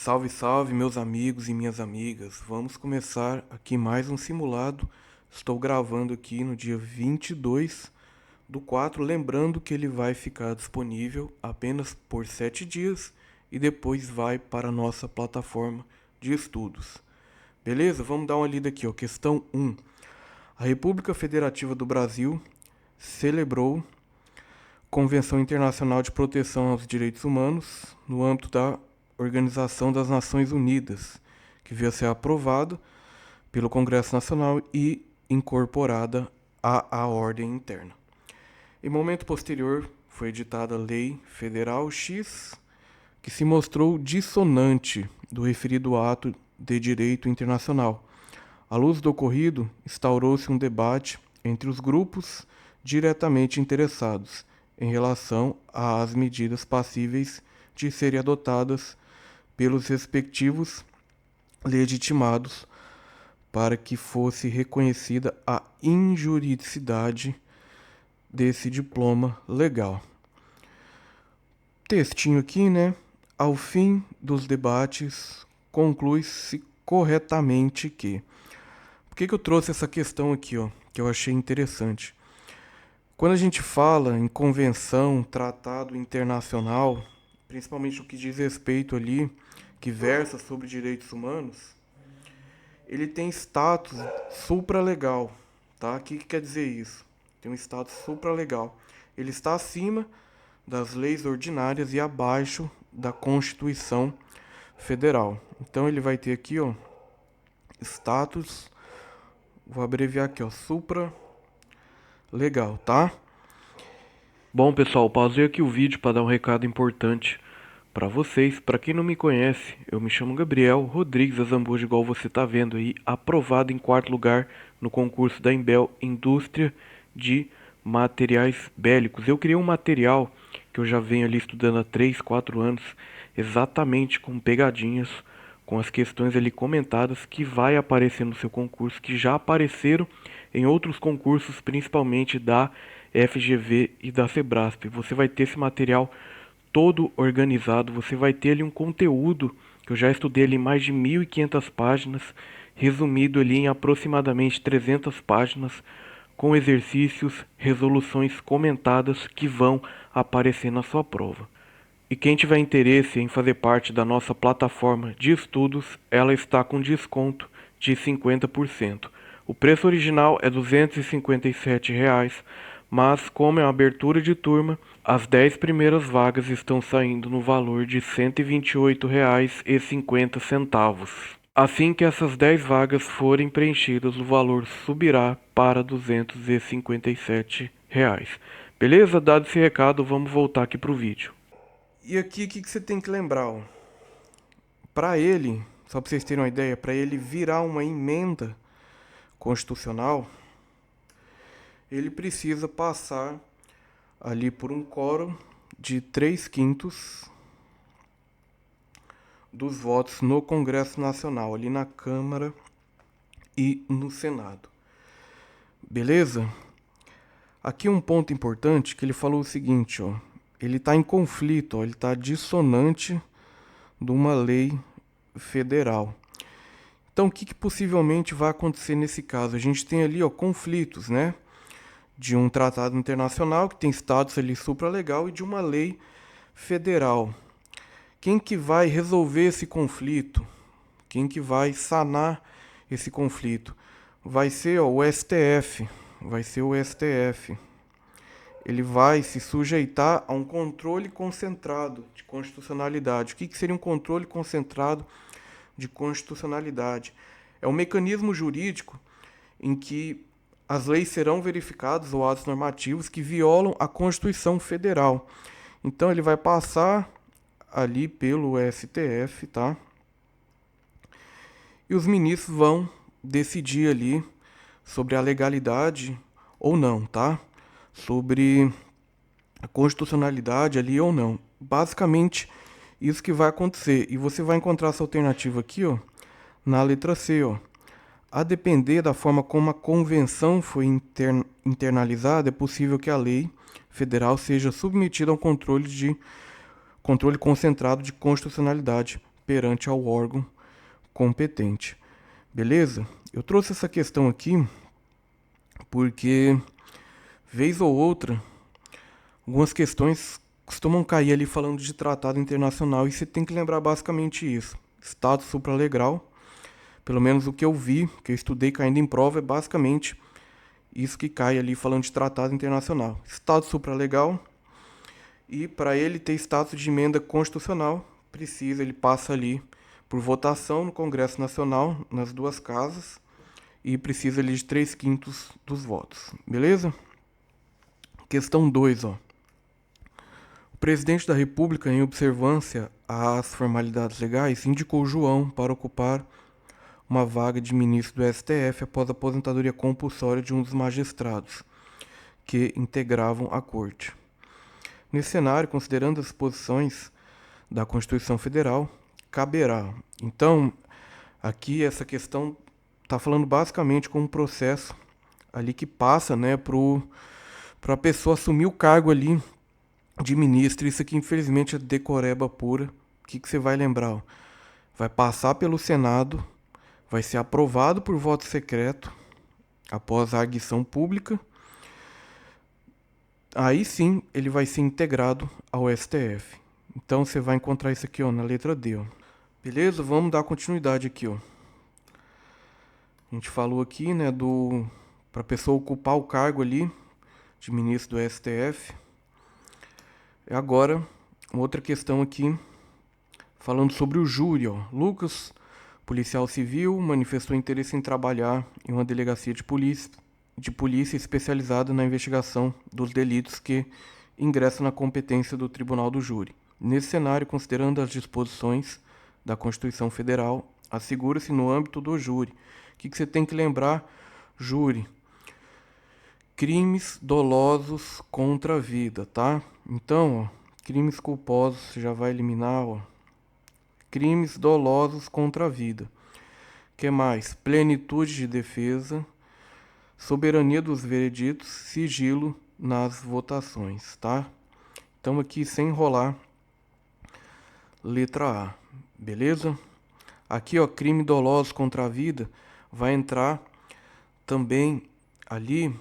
Salve, salve, meus amigos e minhas amigas. Vamos começar aqui mais um simulado. Estou gravando aqui no dia 22/4, lembrando que ele vai ficar disponível apenas por 7 dias e depois vai para a nossa plataforma de estudos. Beleza? Vamos dar uma lida aqui, ó. Questão 1. A República Federativa do Brasil celebrou Convenção Internacional de Proteção aos Direitos Humanos no âmbito da Organização das Nações Unidas, que veio a ser aprovada pelo Congresso Nacional e incorporada à ordem interna. Em momento posterior, foi editada a Lei Federal X, que se mostrou dissonante do referido ato de direito internacional. À luz do ocorrido, instaurou-se um debate entre os grupos diretamente interessados em relação às medidas passíveis de serem adotadas pelos respectivos legitimados para que fosse reconhecida a injuridicidade desse diploma legal. Textinho aqui, né? Ao fim dos debates, conclui-se corretamente que... Por que eu trouxe essa questão aqui, ó, que eu achei interessante? Quando a gente fala em convenção, tratado internacional, principalmente o que diz respeito ali, que versa sobre direitos humanos, ele tem status supralegal, tá? O que quer dizer isso? Tem um status supralegal. Ele está acima das leis ordinárias e abaixo da Constituição Federal. Então ele vai ter aqui, ó, status, vou abreviar aqui, ó, supralegal, tá? Bom, pessoal, pausei aqui o vídeo para dar um recado importante para vocês. Para quem não me conhece, eu me chamo Gabriel Rodrigues Azambuja, igual você está vendo aí, aprovado em 4º lugar no concurso da Imbel Indústria de Materiais Bélicos. Eu criei um material que eu já venho ali estudando há 3, 4 anos, exatamente com pegadinhas, com as questões ali comentadas que vai aparecer no seu concurso, que já apareceram em outros concursos, principalmente da FGV e da Sebrasp. Você vai ter esse material todo organizado, você vai ter ali um conteúdo que eu já estudei ali mais de 1.500 páginas, resumido ali em aproximadamente 300 páginas, com exercícios, resoluções comentadas que vão aparecer na sua prova. E quem tiver interesse em fazer parte da nossa plataforma de estudos, ela está com desconto de 50%. O preço original é R$ 257, mas como é uma abertura de turma, as 10 primeiras vagas estão saindo no valor de R$ 128,50. Assim que essas 10 vagas forem preenchidas, o valor subirá para R$ 257. Beleza? Dado esse recado, vamos voltar aqui para o vídeo. E aqui o que você tem que lembrar? Para ele, só para vocês terem uma ideia, para ele virar uma emenda constitucional, ele precisa passar ali por um quórum de 3/5 dos votos no Congresso Nacional, ali na Câmara e no Senado. Beleza? Aqui um ponto importante que ele falou o seguinte, ó. Ele está em conflito, ó, ele está dissonante de uma lei federal. Então, o que possivelmente vai acontecer nesse caso? A gente tem ali, ó, conflitos, né? De um tratado internacional que tem status ali supralegal e de uma lei federal. Quem que vai resolver esse conflito? Quem que vai sanar esse conflito? Vai ser, ó, o STF. Vai ser o STF. Ele vai se sujeitar a um controle concentrado de constitucionalidade. O que seria um controle concentrado de constitucionalidade? É um mecanismo jurídico em que as leis serão verificadas ou atos normativos que violam a Constituição Federal. Então ele vai passar ali pelo STF, tá? E os ministros vão decidir ali sobre a legalidade ou não, tá? Sobre a constitucionalidade ali ou não. Basicamente, isso que vai acontecer. E você vai encontrar essa alternativa aqui, ó, na letra C, ó. A depender da forma como a convenção foi internalizada, é possível que a lei federal seja submetida a um controle concentrado de constitucionalidade perante ao órgão competente. Beleza? Eu trouxe essa questão aqui porque, vez ou outra, algumas questões costumam cair ali falando de tratado internacional e você tem que lembrar basicamente isso. Estado supralegal, pelo menos o que eu vi, que eu estudei caindo em prova, é basicamente isso que cai ali falando de tratado internacional. Estado supralegal, e para ele ter status de emenda constitucional, ele passa ali por votação no Congresso Nacional, nas duas casas, e precisa ali de 3/5 dos votos. Beleza? Questão 2, ó. O presidente da República, em observância às formalidades legais, indicou João para ocupar uma vaga de ministro do STF após a aposentadoria compulsória de um dos magistrados que integravam a corte. Nesse cenário, considerando as disposições da Constituição Federal, caberá. Então, aqui essa questão está falando basicamente com um processo ali que passa, né, para a pessoa assumir o cargo ali de ministro. Isso aqui, infelizmente, é decoreba pura. O que você vai lembrar? Ó? Vai passar pelo Senado, vai ser aprovado por voto secreto após a arguição pública. Aí sim ele vai ser integrado ao STF. Então você vai encontrar isso aqui, ó, na letra D. Ó. Beleza? Vamos dar continuidade aqui. Ó. A gente falou aqui, né, para a pessoa ocupar o cargo ali de ministro do STF. E agora, uma outra questão aqui, falando sobre o júri. Ó. Lucas, policial civil, manifestou interesse em trabalhar em uma delegacia de polícia especializada na investigação dos delitos que ingressam na competência do Tribunal do Júri. Nesse cenário, considerando as disposições da Constituição Federal, assegura-se no âmbito do júri. O que você tem que lembrar? Júri. Crimes dolosos contra a vida, tá? Então, ó, crimes culposos, você já vai eliminar, ó. Crimes dolosos contra a vida. Que mais? Plenitude de defesa, soberania dos vereditos, sigilo nas votações, tá? Então aqui sem enrolar, letra A, beleza? Aqui, ó, crime doloso contra a vida, vai entrar também ali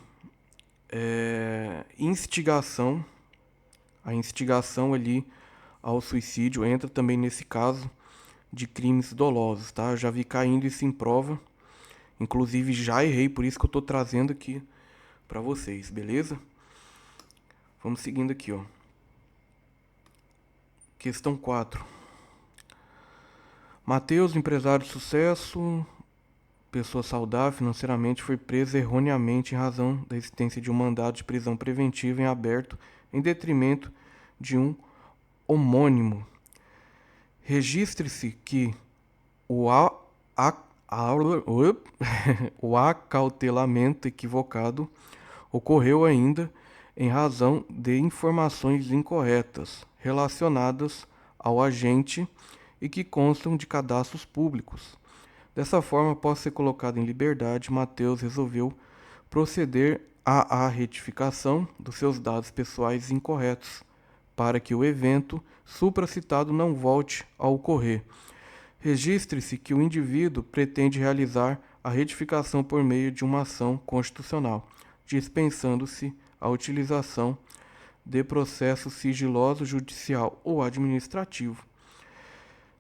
instigação, a instigação ali ao suicídio entra também nesse caso de crimes dolosos, tá? Eu já vi caindo isso em prova, inclusive já errei, por isso que eu tô trazendo aqui para vocês, beleza? Vamos seguindo aqui, ó. Questão 4. Matheus, empresário de sucesso, pessoa saudável financeiramente, foi preso erroneamente em razão da existência de um mandado de prisão preventiva em aberto em detrimento de um homônimo. Registre-se que o o acautelamento equivocado ocorreu ainda em razão de informações incorretas relacionadas ao agente e que constam de cadastros públicos. Dessa forma, após ser colocado em liberdade, Matheus resolveu proceder à retificação dos seus dados pessoais incorretos, para que o evento supracitado não volte a ocorrer. Registre-se que o indivíduo pretende realizar a retificação por meio de uma ação constitucional, dispensando-se a utilização de processo sigiloso judicial ou administrativo.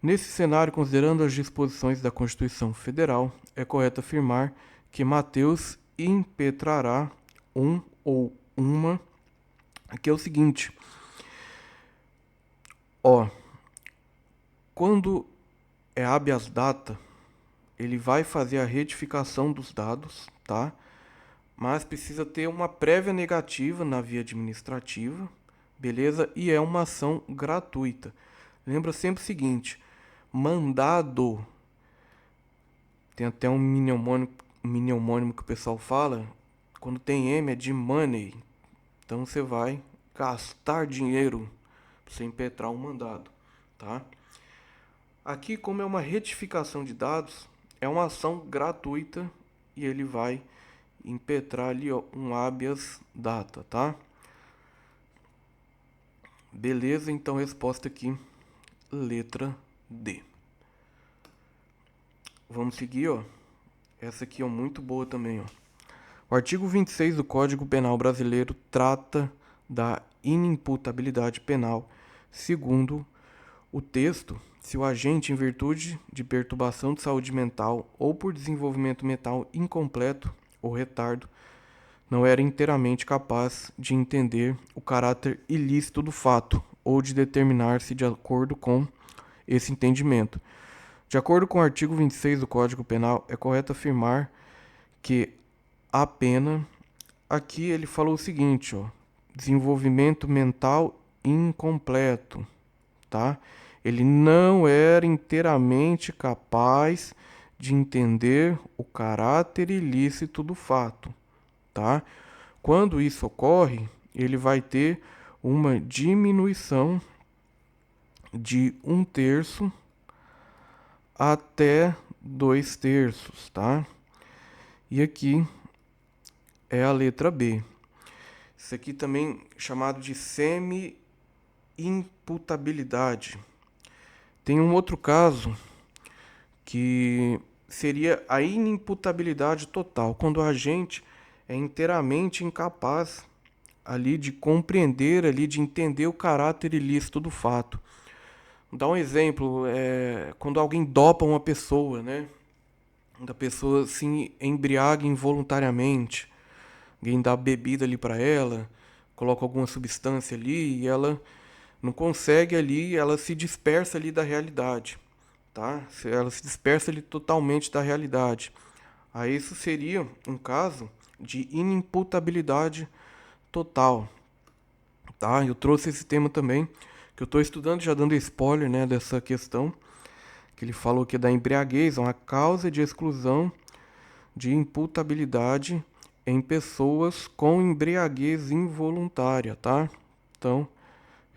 Nesse cenário, considerando as disposições da Constituição Federal, é correto afirmar que Matheus impetrará um ou uma. Aqui é o seguinte, ó, quando é habeas data, ele vai fazer a retificação dos dados, tá? Mas precisa ter uma prévia negativa na via administrativa, beleza? E é uma ação gratuita. Lembra sempre o seguinte, mandado, tem até um mini-homônimo que o pessoal fala, quando tem M é de money, então você vai gastar dinheiro para você impetrar um mandado, tá? Aqui, como é uma retificação de dados, é uma ação gratuita e ele vai impetrar ali, ó, um habeas data, tá? Beleza, então resposta aqui, letra D. Vamos seguir, ó. Essa aqui é muito boa também, ó. O artigo 26 do Código Penal brasileiro trata da inimputabilidade penal, segundo o texto, se o agente, em virtude de perturbação de saúde mental ou por desenvolvimento mental incompleto ou retardo, não era inteiramente capaz de entender o caráter ilícito do fato ou de determinar-se de acordo com esse entendimento. De acordo com o artigo 26 do Código Penal, é correto afirmar que a pena, aqui ele falou o seguinte, ó, desenvolvimento mental incompleto, tá? Ele não era inteiramente capaz de entender o caráter ilícito do fato, tá? Quando isso ocorre, ele vai ter uma diminuição de 1/3 até 2/3, tá? E aqui é a letra B. Isso aqui também chamado de semi-imputabilidade. Tem um outro caso que seria a inimputabilidade total, quando o agente é inteiramente incapaz ali de compreender, ali de entender o caráter ilícito do fato. Vou dar um exemplo, quando alguém dopa uma pessoa, né? Quando a pessoa se embriaga involuntariamente, alguém dá bebida ali para ela, coloca alguma substância ali e ela não consegue ali, ela se dispersa ali da realidade, tá? Ela se dispersa ali totalmente da realidade. Aí isso seria um caso de inimputabilidade total, tá? Eu trouxe esse tema também, que eu estou estudando, já dando spoiler, né, dessa questão, que ele falou que é da embriaguez, é uma causa de exclusão de imputabilidade em pessoas com embriaguez involuntária, tá? Então,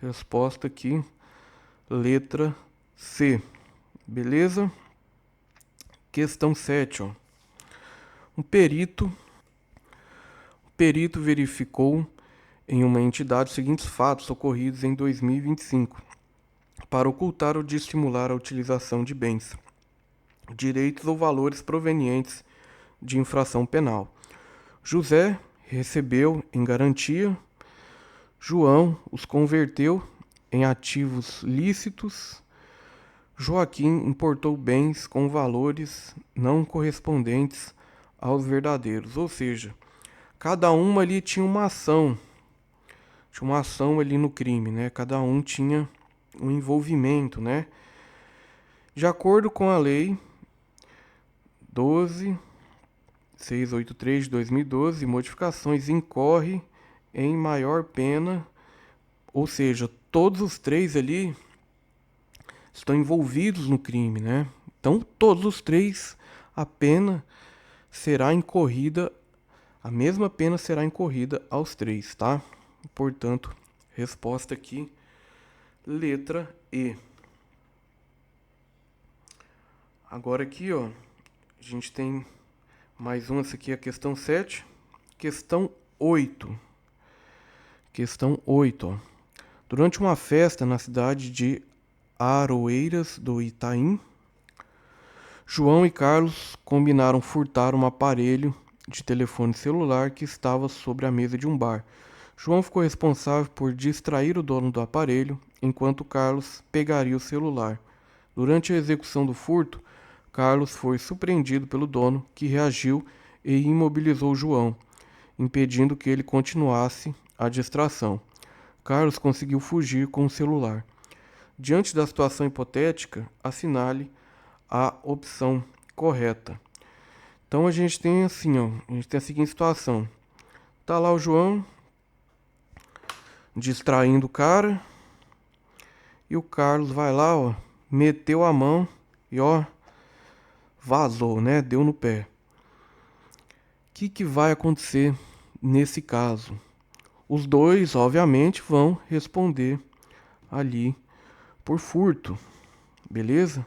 resposta aqui, letra C. Beleza? Questão 7, ó. Um perito verificou em uma entidade os seguintes fatos ocorridos em 2025 para ocultar ou dissimular a utilização de bens, direitos ou valores provenientes de infração penal. José recebeu em garantia, João os converteu em ativos lícitos, Joaquim importou bens com valores não correspondentes aos verdadeiros. Ou seja, cada um ali tinha uma ação ali no crime, né? Cada um tinha um envolvimento, né? De acordo com a lei 12.683 de 2012, modificações incorre em maior pena, ou seja, todos os três ali estão envolvidos no crime, né? Então, todos os três, a pena será incorrida, a mesma pena será incorrida aos três, tá? Portanto, resposta aqui, letra E. Agora aqui, ó, a gente tem mais uma, essa aqui é a questão 7. Questão 8. Questão 8, ó. Durante uma festa na cidade de Aroeiras do Itaim, João e Carlos combinaram furtar um aparelho de telefone celular que estava sobre a mesa de um bar. João ficou responsável por distrair o dono do aparelho, enquanto Carlos pegaria o celular. Durante a execução do furto, Carlos foi surpreendido pelo dono, que reagiu e imobilizou João, impedindo que ele continuasse a distração. Carlos conseguiu fugir com o celular. Diante da situação hipotética, assinale a opção correta. Então a gente tem assim, ó, a gente tem a seguinte situação. Tá lá o João distraindo o cara e o Carlos vai lá, ó, meteu a mão e ó, vazou, né? Deu no pé. O que vai acontecer nesse caso? Os dois, obviamente, vão responder ali por furto, beleza?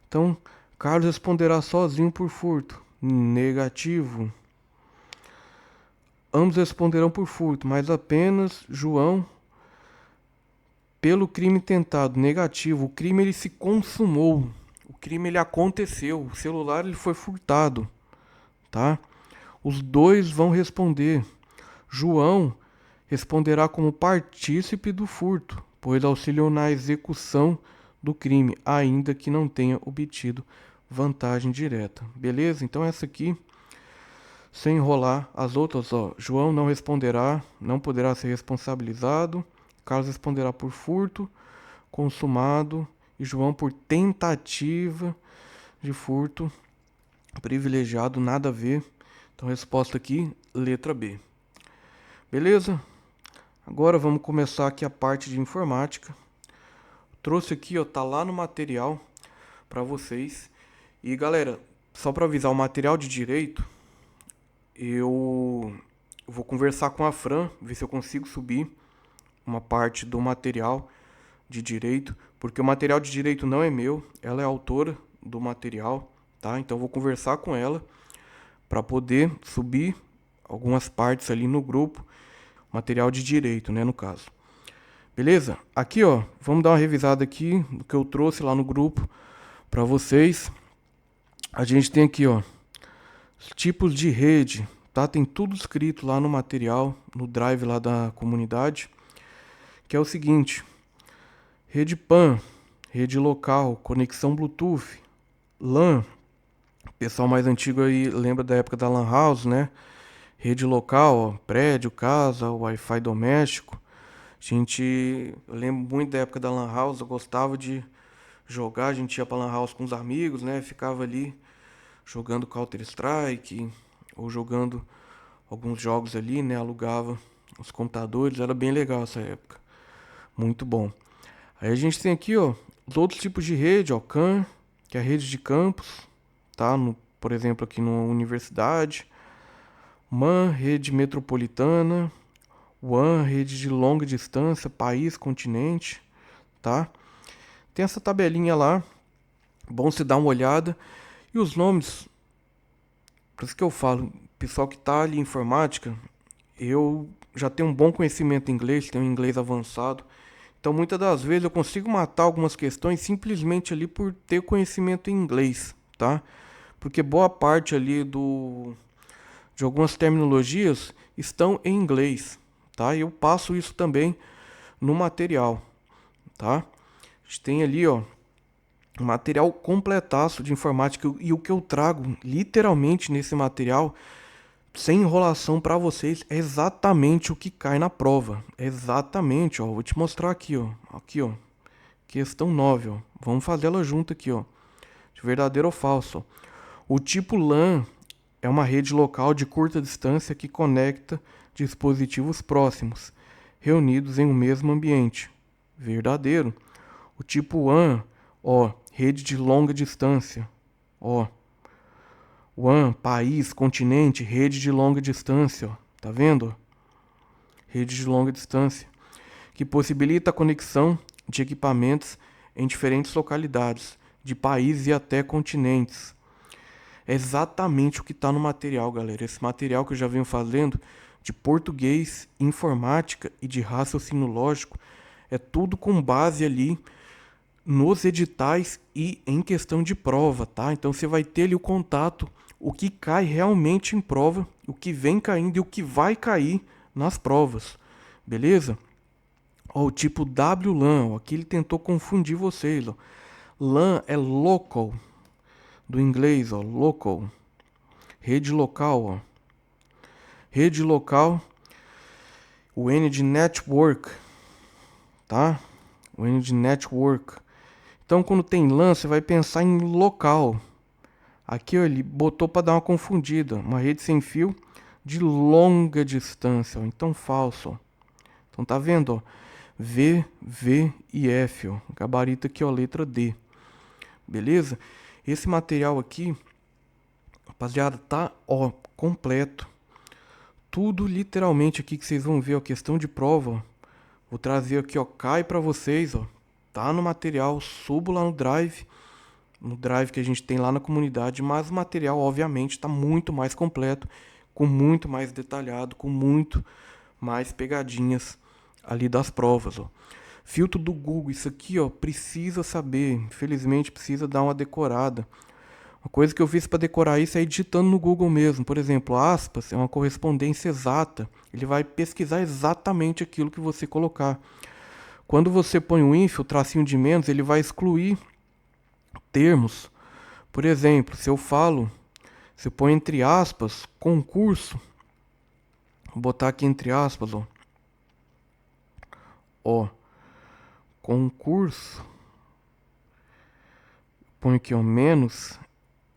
Então, Carlos responderá sozinho por furto. Negativo. Ambos responderão por furto, mas apenas João pelo crime tentado. Negativo. O crime ele se consumou. O crime ele aconteceu, o celular ele foi furtado, tá? Os dois vão responder. João responderá como partícipe do furto, pois auxiliou na execução do crime, ainda que não tenha obtido vantagem direta. Beleza? Então essa aqui, sem enrolar as outras, ó. João não responderá, não poderá ser responsabilizado. Carlos responderá por furto consumado e João por tentativa de furto privilegiado, nada a ver. Então resposta aqui, letra B. Beleza? Agora vamos começar aqui a parte de informática. Trouxe aqui, ó, tá lá no material para vocês. E galera, só para avisar, o material de direito, eu vou conversar com a Fran, ver se eu consigo subir uma parte do material de direito, porque o material de direito não é meu, ela é autora do material, tá? Então eu vou conversar com ela para poder subir algumas partes ali no grupo, material de direito, né, no caso. Beleza? Aqui, ó, vamos dar uma revisada aqui do que eu trouxe lá no grupo para vocês. A gente tem aqui, ó, tipos de rede, tá? Tem tudo escrito lá no material, no drive lá da comunidade, que é o seguinte: rede PAN, rede local, conexão Bluetooth, LAN. O pessoal mais antigo aí lembra da época da LAN house, né? Rede local, ó, prédio, casa, Wi-Fi doméstico. Eu lembro muito da época da LAN house, eu gostava de jogar, a gente ia pra LAN house com os amigos, né? Ficava ali jogando Counter Strike ou jogando alguns jogos ali, né? Alugava os computadores, era bem legal essa época. Muito bom. Aí a gente tem aqui, ó, os outros tipos de rede, ó, CAN, que é a rede de campus, tá? Por exemplo, aqui na universidade. MAN, rede metropolitana. WAN, rede de longa distância, país, continente, tá? Tem essa tabelinha lá, bom você dar uma olhada. E os nomes, por isso que eu falo, pessoal que tá ali em informática, eu já tenho um bom conhecimento em inglês, tenho um inglês avançado. Então muitas das vezes eu consigo matar algumas questões simplesmente ali por ter conhecimento em inglês, tá? Porque boa parte ali de algumas terminologias estão em inglês, tá? E eu passo isso também no material, tá? A gente tem ali, ó, um material completaço de informática e o que eu trago literalmente nesse material, sem enrolação para vocês, é exatamente o que cai na prova. É exatamente, ó, vou te mostrar aqui, ó. Aqui, ó. Questão 9, ó. Vamos fazer ela junto aqui, ó. De verdadeiro ou falso, ó. O tipo LAN é uma rede local de curta distância que conecta dispositivos próximos, reunidos em um mesmo ambiente. Verdadeiro. O tipo WAN, ó, rede de longa distância. Ó. WAN, país, continente, rede de longa distância, ó. Tá vendo? Rede de longa distância, que possibilita a conexão de equipamentos em diferentes localidades, de países e até continentes. É exatamente o que está no material, galera. Esse material que eu já venho fazendo de português, informática e de raciocínio lógico é tudo com base ali nos editais e em questão de prova, tá? Então você vai ter ali o contato, o que cai realmente em prova, o que vem caindo e o que vai cair nas provas, beleza? Ó, o tipo WLAN, ó, aqui ele tentou confundir vocês, ó. LAN é local, do inglês, ó, local. Rede local, ó. Rede local, o N de network, tá? O N de network. Então, quando tem LAN, você vai pensar em local. Aqui, ó, ele botou para dar uma confundida. Uma rede sem fio de longa distância, ó. Então, falso, ó. Então, tá vendo, ó? V, V e F, ó. Gabarito aqui, ó, letra D. Beleza? Esse material aqui, rapaziada, tá, ó, completo. Tudo literalmente aqui que vocês vão ver, ó, questão de prova, ó. Vou trazer aqui, ó, cai pra vocês, ó. Tá no material, subo lá no Drive que a gente tem lá na comunidade, mas o material, obviamente, tá muito mais completo, com muito mais detalhado, com muito mais pegadinhas ali das provas, ó. Filtro do Google, isso aqui, ó, precisa saber. Infelizmente, precisa dar uma decorada. Uma coisa que eu fiz para decorar isso é digitando no Google mesmo. Por exemplo, aspas é uma correspondência exata. Ele vai pesquisar exatamente aquilo que você colocar. Quando você põe um if, o tracinho de menos, ele vai excluir termos. Por exemplo, se eu ponho entre aspas, concurso, vou botar aqui entre aspas, ó, concurso, põe aqui, ó, menos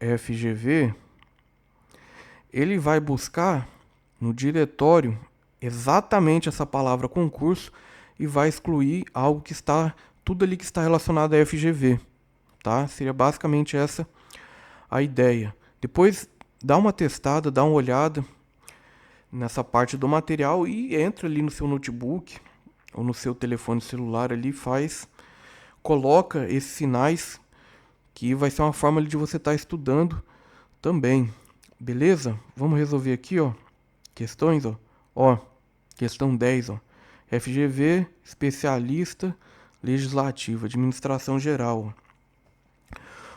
FGV, ele vai buscar no diretório exatamente essa palavra concurso e vai excluir algo que está, tudo ali que está relacionado a FGV, tá? Seria basicamente essa a ideia. Depois dá uma testada, dá uma olhada nessa parte do material e entra ali no seu notebook ou no seu telefone celular ali, coloca esses sinais que vai ser uma forma de você estar estudando também. Beleza? Vamos resolver aqui, ó, questões, ó, questão 10, ó. FGV, especialista, legislativo, administração geral.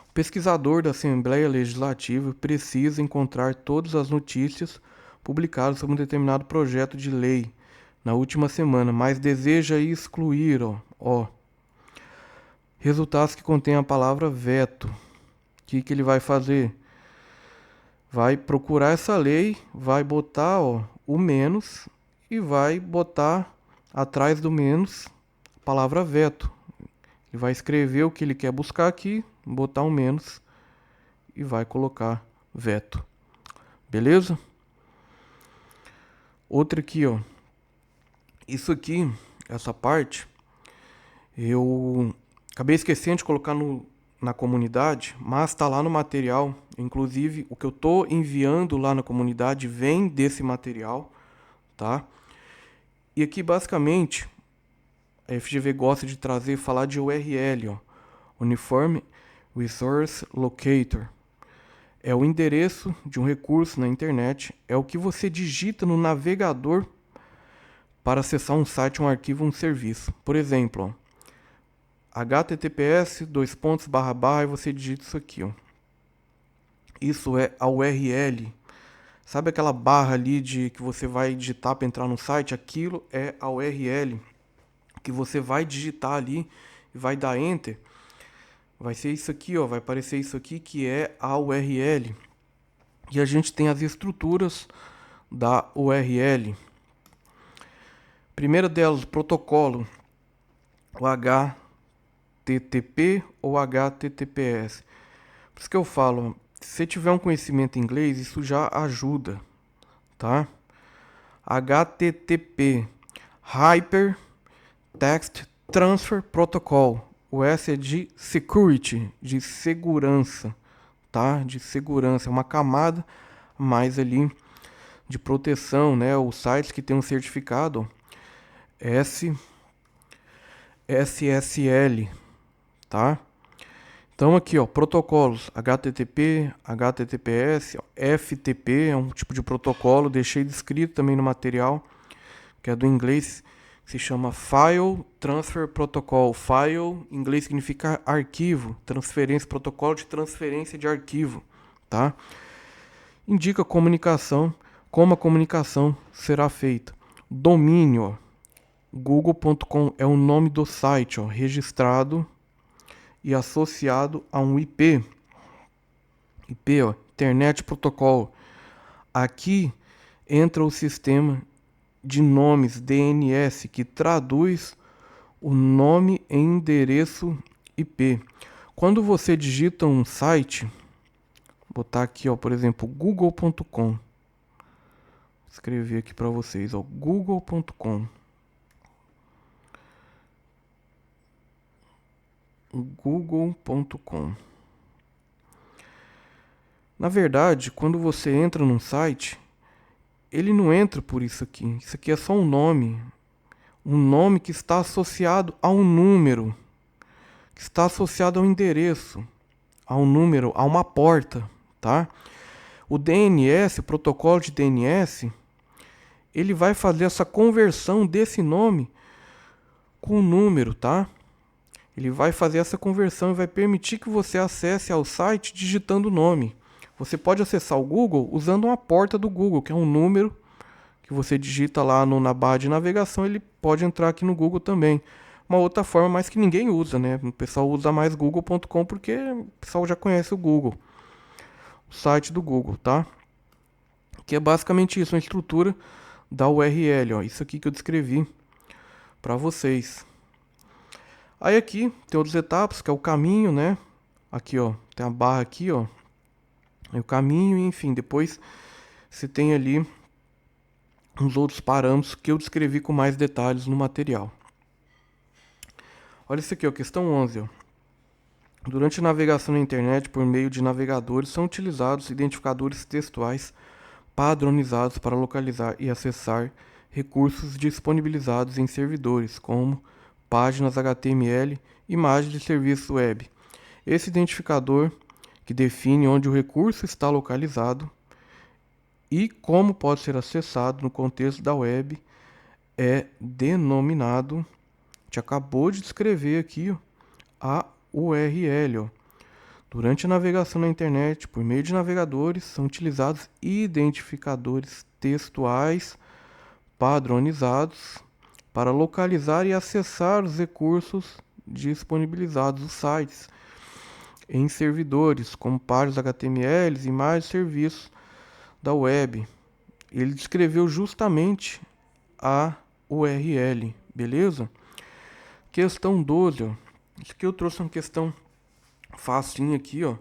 O pesquisador da Assembleia Legislativa precisa encontrar todas as notícias publicadas sobre um determinado projeto de lei na última semana, mas deseja excluir, ó, resultados que contêm a palavra veto. O que ele vai fazer? Vai procurar essa lei, vai botar, ó, o menos e vai botar atrás do menos a palavra veto. Ele vai escrever o que ele quer buscar aqui, botar um menos e vai colocar veto. Beleza? Outra aqui, ó. Isso aqui, essa parte, eu acabei esquecendo de colocar na comunidade, mas está lá no material. Inclusive, o que eu estou enviando lá na comunidade vem desse material, tá? E aqui, basicamente, a FGV gosta de falar de URL, ó. Uniform Resource Locator. É o endereço de um recurso na internet, é o que você digita no navegador para acessar um site, um arquivo, um serviço. Por exemplo, ó, https e você digita isso aqui, ó. Isso é a URL. Sabe aquela barra ali que você vai digitar para entrar no site? Aquilo é a URL que você vai digitar ali e vai dar enter. Vai ser isso aqui, ó, vai aparecer isso aqui que é a URL. E a gente tem as estruturas da URL. Primeira delas, protocolo, o HTTP ou HTTPS. Por isso que eu falo, se você tiver um conhecimento em inglês, isso já ajuda, tá? HTTP, Hyper Text Transfer Protocol. O S é de security, de segurança, tá? De segurança, é uma camada mais ali de proteção, né? Os sites que tem um certificado SSL, tá? Então aqui, ó, protocolos HTTP, HTTPS, ó, FTP é um tipo de protocolo, deixei descrito também no material, que é do inglês, que se chama File Transfer Protocol. File, em inglês significa arquivo, transferência, protocolo de transferência de arquivo, tá? Indica comunicação, como a comunicação será feita. Domínio, ó, google.com é o nome do site, ó, registrado e associado a um IP. IP, ó, Internet Protocol. Aqui entra o sistema de nomes DNS, que traduz o nome em endereço IP. Quando você digita um site, vou botar aqui, ó, por exemplo, google.com. Vou escrever aqui para vocês, ó, google.com. google.com. Na verdade, quando você entra num site, ele não entra por isso aqui. Isso aqui é só um nome que está associado a um número, que está associado ao endereço, a um número, a uma porta, tá? O DNS, o protocolo de DNS, ele vai fazer essa conversão desse nome com o número, tá? Ele vai fazer essa conversão e vai permitir que você acesse ao site digitando o nome. Você pode acessar o Google usando uma porta do Google, que é um número que você digita lá na barra de navegação, ele pode entrar aqui no Google também. Uma outra forma, mas que ninguém usa, né? O pessoal usa mais google.com porque o pessoal já conhece o Google, o site do Google, tá? Que é basicamente isso, uma estrutura da URL, ó. Isso aqui que eu descrevi para vocês. Aí aqui tem outras etapas, que é o caminho, né? Aqui, ó, tem a barra aqui, ó. É o caminho, enfim, depois você tem ali uns outros parâmetros que eu descrevi com mais detalhes no material. Olha isso aqui, ó, questão 11, ó. Durante a navegação na internet por meio de navegadores são utilizados identificadores textuais padronizados para localizar e acessar recursos disponibilizados em servidores, como páginas HTML, imagens de serviços web. Esse identificador, que define onde o recurso está localizado e como pode ser acessado no contexto da web, é denominado, a gente acabou de descrever aqui, ó, a URL. Ó. Durante a navegação na internet, por meio de navegadores, são utilizados identificadores textuais padronizados para localizar e acessar os recursos disponibilizados nos sites em servidores, como páginas HTML, imagens e serviços da web. Ele descreveu justamente a URL, beleza? Questão 12, ó. Isso aqui eu trouxe uma questão facinho aqui, ó,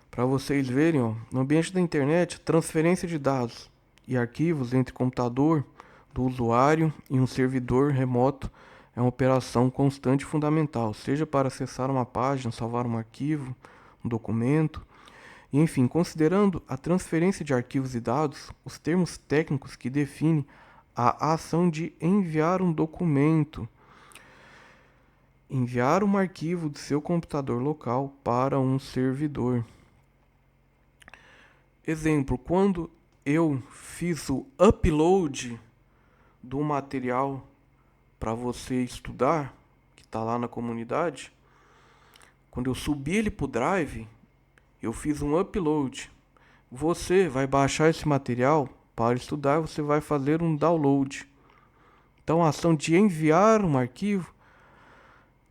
para vocês verem, ó. No ambiente da internet, transferência de dados e arquivos entre computador do usuário e um servidor remoto é uma operação constante e fundamental, seja para acessar uma página, salvar um arquivo, um documento, e, enfim, considerando a transferência de arquivos e dados, os termos técnicos que definem a ação de enviar um documento, enviar um arquivo do seu computador local para um servidor. Exemplo, quando eu fiz o upload do material para você estudar, que está lá na comunidade, quando eu subi ele para o Drive, eu fiz um upload. Você vai baixar esse material para estudar, você vai fazer um download. Então, a ação de enviar um arquivo,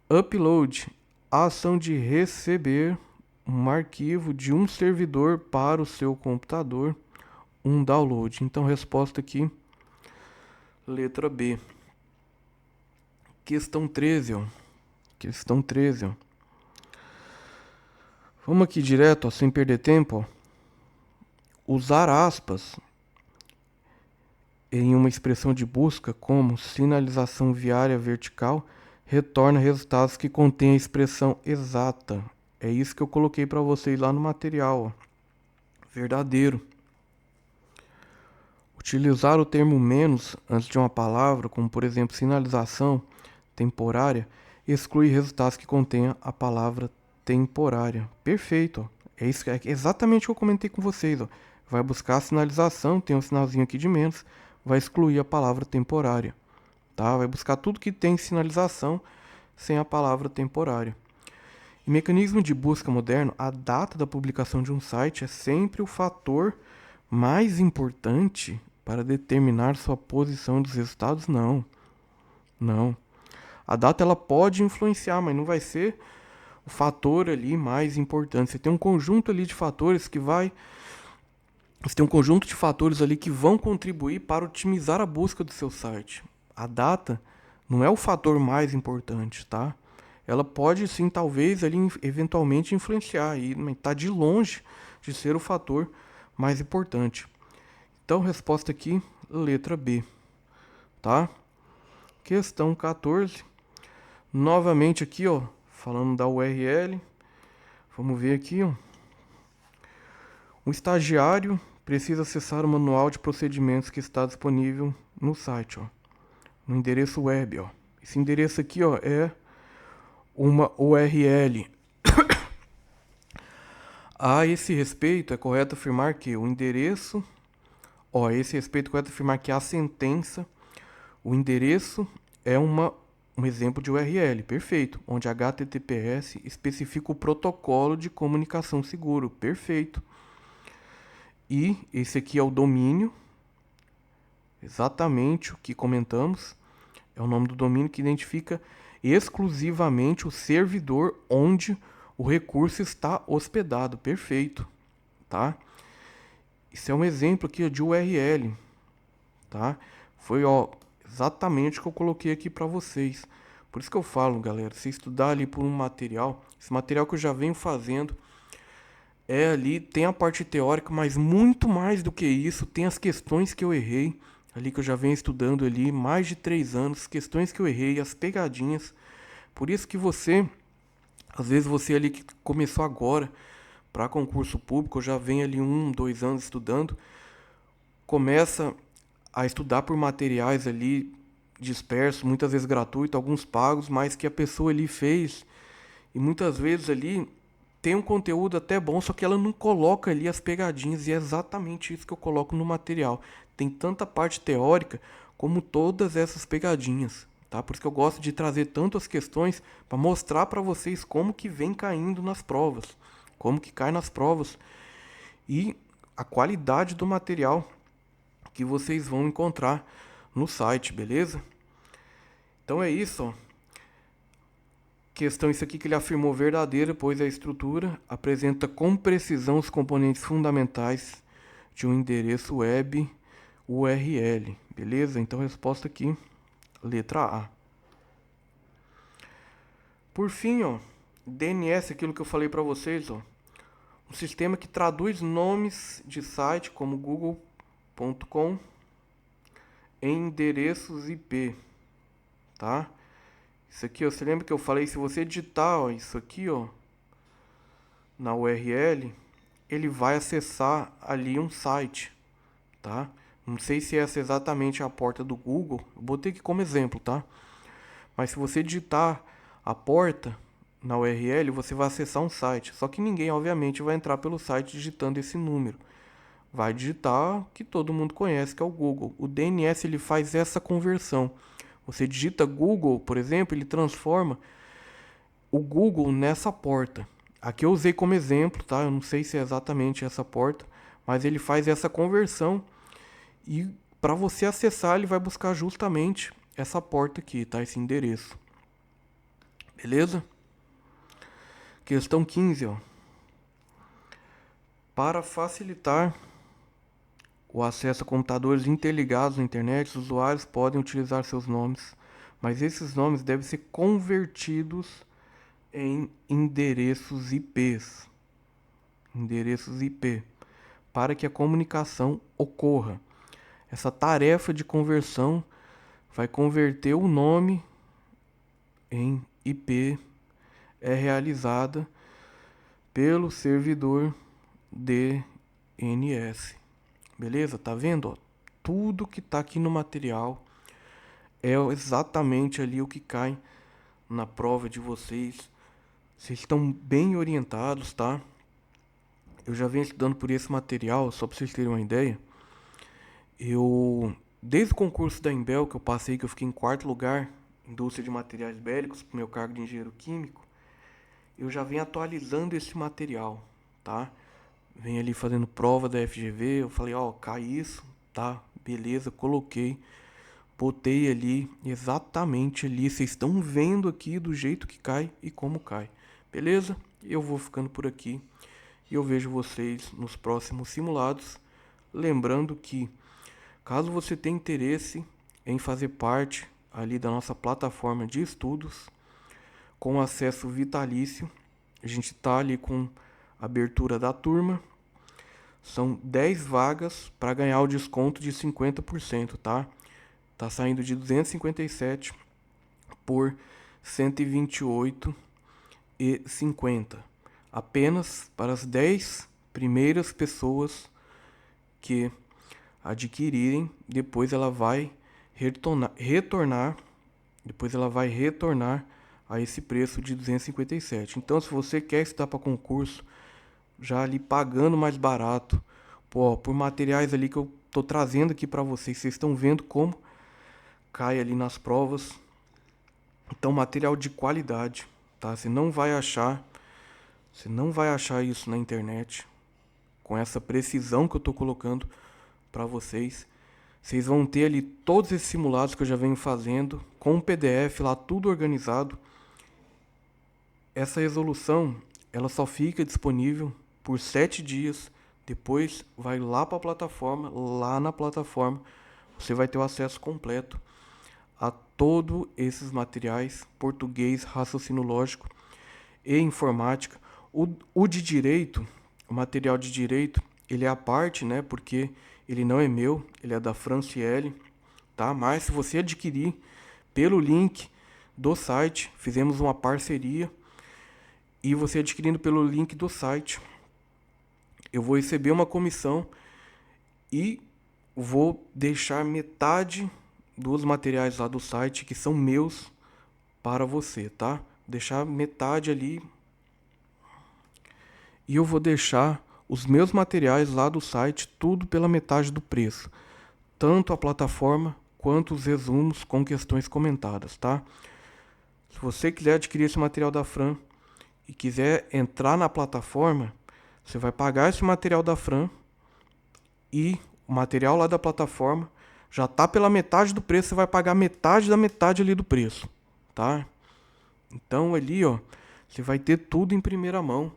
upload, a ação de receber um arquivo de um servidor para o seu computador, um download. Então, resposta aqui, letra B. Questão 13, ó. Questão 13, ó. Vamos aqui direto, ó, sem perder tempo, ó. Usar aspas em uma expressão de busca como sinalização viária vertical retorna resultados que contêm a expressão exata. É isso que eu coloquei para vocês lá no material, ó. Verdadeiro. Utilizar o termo menos antes de uma palavra, como por exemplo sinalização temporária, exclui resultados que contenham a palavra temporária. Perfeito, ó. É isso, é exatamente o que eu comentei com vocês, ó. Vai buscar a sinalização, tem um sinalzinho aqui de menos, vai excluir a palavra temporária, tá? Vai buscar tudo que tem sinalização sem a palavra temporária. Em mecanismo de busca moderno, a data da publicação de um site é sempre o fator mais importante para determinar sua posição dos resultados? Não. Não. A data ela pode influenciar, mas não vai ser o fator ali mais importante. Você tem um conjunto ali de fatores que vai... Você tem um conjunto de fatores ali que vão contribuir para otimizar a busca do seu site. A data não é o fator mais importante, tá? Ela pode sim, talvez, ali, eventualmente influenciar, mas está de longe de ser o fator mais importante. Então, resposta aqui, letra B, tá? Questão 14. Novamente aqui, ó, falando da URL. Vamos ver aqui, ó. Um estagiário precisa acessar o manual de procedimentos que está disponível no site, ó, no endereço web, ó. Esse endereço aqui, ó, é uma URL. A esse respeito, é correto afirmar que o endereço, ó, a esse respeito é correto afirmar que a sentença, o endereço é uma um exemplo de URL, perfeito. Onde HTTPS especifica o protocolo de comunicação seguro, perfeito. E esse aqui é o domínio, exatamente o que comentamos. É o nome do domínio que identifica exclusivamente o servidor onde o recurso está hospedado, perfeito, tá? Isso é um exemplo aqui de URL, tá? Foi, exatamente o que eu coloquei aqui para vocês. Por isso que eu falo, galera, se estudar ali por um material, esse material que eu já venho fazendo, ali, tem a parte teórica, mas muito mais do que isso, tem as questões que eu errei, ali que eu já venho estudando ali, mais de 3 anos, questões que eu errei, as pegadinhas. Por isso que você, às vezes você ali que começou agora, para concurso público, eu já venho ali 1, 2 anos estudando, começa a estudar por materiais ali dispersos, muitas vezes gratuito, alguns pagos, mas que a pessoa ali fez, e muitas vezes ali tem um conteúdo até bom, só que ela não coloca ali as pegadinhas, e é exatamente isso que eu coloco no material. Tem tanta parte teórica como todas essas pegadinhas, tá? Por isso que eu gosto de trazer tanto as questões para mostrar para vocês como que vem caindo nas provas, como que cai nas provas e a qualidade do material que vocês vão encontrar no site, beleza? Então é isso, ó. Questão isso aqui que ele afirmou verdadeira, pois a estrutura apresenta com precisão os componentes fundamentais de um endereço web URL, beleza? Então resposta aqui, letra A. Por fim, ó, DNS, aquilo que eu falei para vocês, ó, um sistema que traduz nomes de site como google.com em endereços IP, tá? Isso aqui, ó, você lembra que eu falei, se você digitar, ó, isso aqui, ó, na URL, ele vai acessar ali um site, tá? Não sei se essa é exatamente a porta do Google, eu botei aqui como exemplo, tá? Mas se você digitar a porta na URL, você vai acessar um site. Só que ninguém, obviamente, vai entrar pelo site digitando esse número. Vai digitar o que todo mundo conhece, que é o Google. O DNS ele faz essa conversão. Você digita Google, por exemplo, ele transforma o Google nessa porta. Aqui eu usei como exemplo, tá? Eu não sei se é exatamente essa porta, mas ele faz essa conversão e para você acessar ele vai buscar justamente essa porta aqui, tá? Esse endereço. Beleza? Questão 15, ó. Para facilitar o acesso a computadores interligados à internet, os usuários podem utilizar seus nomes, mas esses nomes devem ser convertidos em endereços IPs. Endereços IP, para que a comunicação ocorra. Essa tarefa de conversão vai converter o nome em IP, é realizada pelo servidor DNS. Beleza? Tá vendo? Ó? Tudo que tá aqui no material é exatamente ali o que cai na prova de vocês. Vocês estão bem orientados, tá? Eu já venho estudando por esse material, só para vocês terem uma ideia. Desde o concurso da Embel que eu passei, que eu fiquei em 4º lugar, indústria de materiais bélicos, pro meu cargo de engenheiro químico, eu já venho atualizando esse material, tá? Venho ali fazendo prova da FGV, eu falei, ó, cai isso, tá? Beleza, coloquei, botei ali, exatamente ali, vocês estão vendo aqui do jeito que cai e como cai, beleza? Eu vou ficando por aqui e eu vejo vocês nos próximos simulados, lembrando que caso você tenha interesse em fazer parte ali da nossa plataforma de estudos, com acesso vitalício, a gente está ali com abertura da turma, são 10 vagas para ganhar o desconto de 50%, tá? Tá saindo de 257 por 128,50. Apenas para as 10 primeiras pessoas que adquirirem, depois ela vai retornar a esse preço de 257. Então, se você quer estudar para concurso, já ali pagando mais barato, por materiais ali que eu tô trazendo aqui para vocês estão vendo como cai ali nas provas. Então, material de qualidade, tá? Você não vai achar isso na internet com essa precisão que eu tô colocando para vocês. Vocês vão ter ali todos esses simulados que eu já venho fazendo, com um PDF lá tudo organizado. Essa resolução, ela só fica disponível por 7 dias. Depois vai lá para a plataforma, lá na plataforma você vai ter o acesso completo a todos esses materiais, português, raciocínio lógico e informática. O de direito, o material de direito, ele é a parte, né? Porque ele não é meu, ele é da Franciele, tá? Mas se você adquirir pelo link do site, fizemos uma parceria e você adquirindo pelo link do site, eu vou receber uma comissão e vou deixar metade dos materiais lá do site que são meus para você, tá? Deixar metade ali e eu vou deixar os meus materiais lá do site tudo pela metade do preço, tanto a plataforma quanto os resumos com questões comentadas, tá? Se você quiser adquirir esse material da Fran e quiser entrar na plataforma, você vai pagar esse material da Fran e o material lá da plataforma já tá pela metade do preço, você vai pagar metade da metade ali do preço, tá? Então ali, ó, você vai ter tudo em primeira mão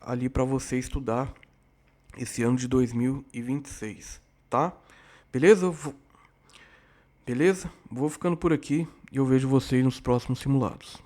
ali para você estudar esse ano de 2026, tá? Beleza? Beleza? Vou ficando por aqui e eu vejo vocês nos próximos simulados.